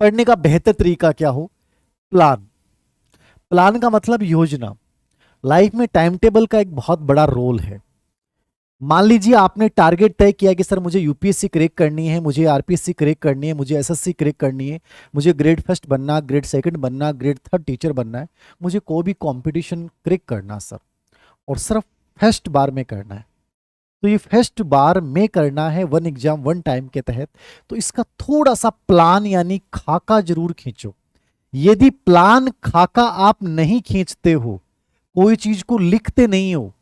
पढ़ने का बेहतर तरीका क्या हो? प्लान। प्लान का मतलब योजना। लाइफ में टाइम टेबल का एक बहुत बड़ा रोल है। मान लीजिए आपने टारगेट तय किया कि सर मुझे यूपीएससी क्रैक करनी है, मुझे आरपीएससी क्रैक करनी है, मुझे एसएससी क्रैक करनी है, मुझे ग्रेड फर्स्ट बनना, ग्रेड सेकंड बनना, ग्रेड थर्ड टीचर बनना है, मुझे कोई भी कंपटीशन क्रैक करना सर, और सिर्फ फर्स्ट बार में करना है। तो ये फर्स्ट बार में करना है, वन एग्जाम वन टाइम के तहत। तो इसका थोड़ा सा प्लान यानी खाका जरूर खींचो। यदि प्लान खाका आप नहीं खींचते हो, कोई चीज को लिखते नहीं हो,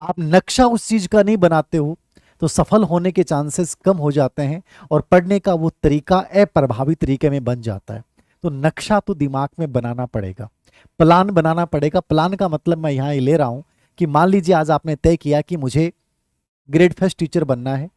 आप नक्शा उस चीज का नहीं बनाते हो, तो सफल होने के चांसेस कम हो जाते हैं और पढ़ने का वो तरीका अप्रभावी तरीके में बन जाता है। तो नक्शा तो दिमाग में बनाना पड़ेगा, प्लान बनाना पड़ेगा। प्लान का मतलब मैं यहाँ ले रहा हूँ कि मान लीजिए आज आपने तय किया कि मुझे ग्रेड फर्स्ट टीचर बनना है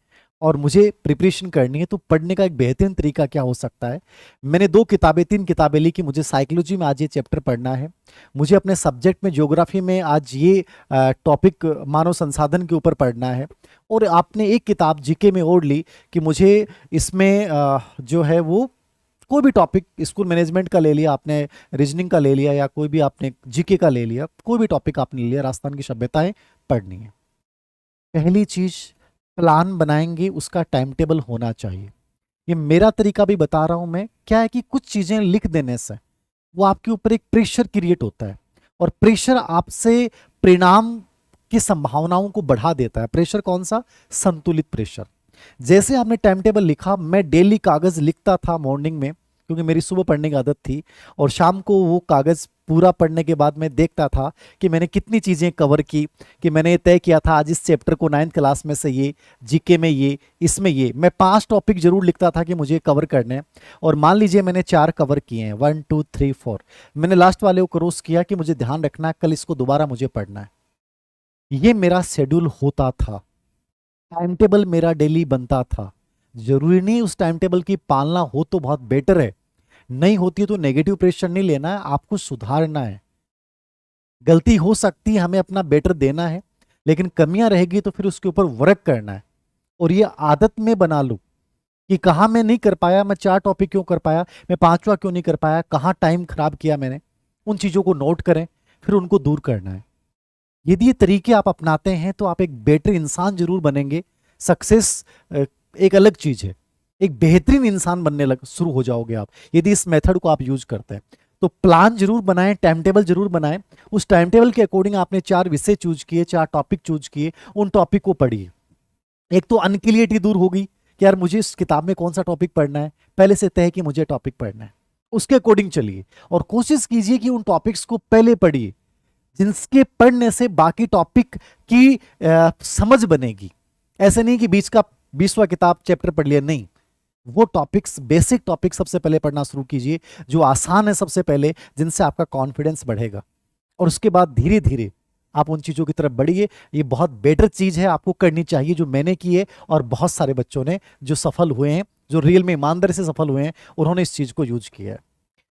और मुझे प्रिपरेशन करनी है, तो पढ़ने का एक बेहतरीन तरीका क्या हो सकता है? मैंने 2 किताबें 3 किताबें ली कि मुझे साइकोलॉजी में आज ये चैप्टर पढ़ना है, मुझे अपने सब्जेक्ट में ज्योग्राफी में आज ये टॉपिक मानव संसाधन के ऊपर पढ़ना है, और आपने एक किताब जीके में और ली कि मुझे इसमें जो है वो कोई भी टॉपिक, स्कूल मैनेजमेंट का ले लिया आपने, रीजनिंग का ले लिया, या कोई भी आपने जीके का ले लिया, कोई भी टॉपिक आपने लिया, राजस्थान की सभ्यताएं पढ़नी है। पहली चीज प्लान बनाएंगे, उसका टाइम टेबल होना चाहिए। ये मेरा तरीका भी बता रहा हूं मैं। क्या है कि कुछ चीजें लिख देने से वो आपके ऊपर एक प्रेशर क्रिएट होता है, और प्रेशर आपसे परिणाम की संभावनाओं को बढ़ा देता है। प्रेशर कौन सा? संतुलित प्रेशर। जैसे आपने टाइम टेबल लिखा, मैं डेली कागज लिखता था मॉर्निंग में, क्योंकि मेरी सुबह पढ़ने की आदत थी, और शाम को वो कागज पूरा पढ़ने के बाद मैं देखता था कि मैंने कितनी चीजें कवर की, कि मैंने तय किया था आज इस चैप्टर को 9th क्लास में से ये, जीके में ये, इसमें ये, मैं 5 टॉपिक जरूर लिखता था कि मुझे कवर करने हैं, और मान लीजिए मैंने 4 कवर किए हैं, 1 2 3 4, मैंने लास्ट वाले को क्रॉस किया कि मुझे ध्यान रखना है कल इसको दोबारा मुझे पढ़ना है। ये मेरा शेड्यूल होता था, टाइम टेबल मेरा डेली बनता था। जरूरी नहीं उस टाइम टेबल की पालना हो तो बहुत बेटर है, नहीं होती है तो नेगेटिव प्रेशर नहीं लेना है, आपको सुधारना है। गलती हो सकती है, हमें अपना बेटर देना है, लेकिन कमियां रहेगी तो फिर उसके ऊपर वर्क करना है। और ये आदत में बना लूं कि कहाँ मैं नहीं कर पाया, मैं 4 टॉपिक क्यों कर पाया, मैं 5वां क्यों नहीं कर पाया, कहाँ टाइम खराब किया मैंने, उन चीजों को नोट करें, फिर उनको दूर करना है। यदि ये तरीके आप अपनाते हैं तो आप एक बेटर इंसान जरूर बनेंगे। सक्सेस एक अलग चीज है, एक बेहतरीन इंसान बनने लग शुरू हो जाओगे आप, यदि इस मेथड को आप यूज करते हैं। तो प्लान जरूर बनाएं, टाइम टेबल जरूर बनाएं। उस टाइम टेबल के अकॉर्डिंग आपने 4 विषय चूज किए, 4 टॉपिक चूज किए, उन टॉपिक को पढ़िए। एक तो अनक्लियरिटी दूर होगी कि यार मुझे इस किताब में कौन सा टॉपिक पढ़ना है, पहले से तय कि मुझे टॉपिक पढ़ना है, उसके अकॉर्डिंग चलिए, और कोशिश कीजिए कि उन टॉपिक्स को पहले पढ़िए, जिनके पढ़ने से बाकी टॉपिक की समझ बनेगी। ऐसे नहीं कि बीच का 20वां किताब चैप्टर पढ़ लिया, नहीं, वो टॉपिक्स, बेसिक टॉपिक सबसे पहले पढ़ना शुरू कीजिए, जो आसान है सबसे पहले, जिनसे आपका कॉन्फिडेंस बढ़ेगा, और उसके बाद धीरे धीरे आप उन चीजों की तरफ बढ़िए। ये बहुत बेटर चीज है, आपको करनी चाहिए, जो मैंने की है, और बहुत सारे बच्चों ने जो सफल हुए हैं, जो रियल में ईमानदारी से सफल हुए हैं, उन्होंने इस चीज को यूज किया है।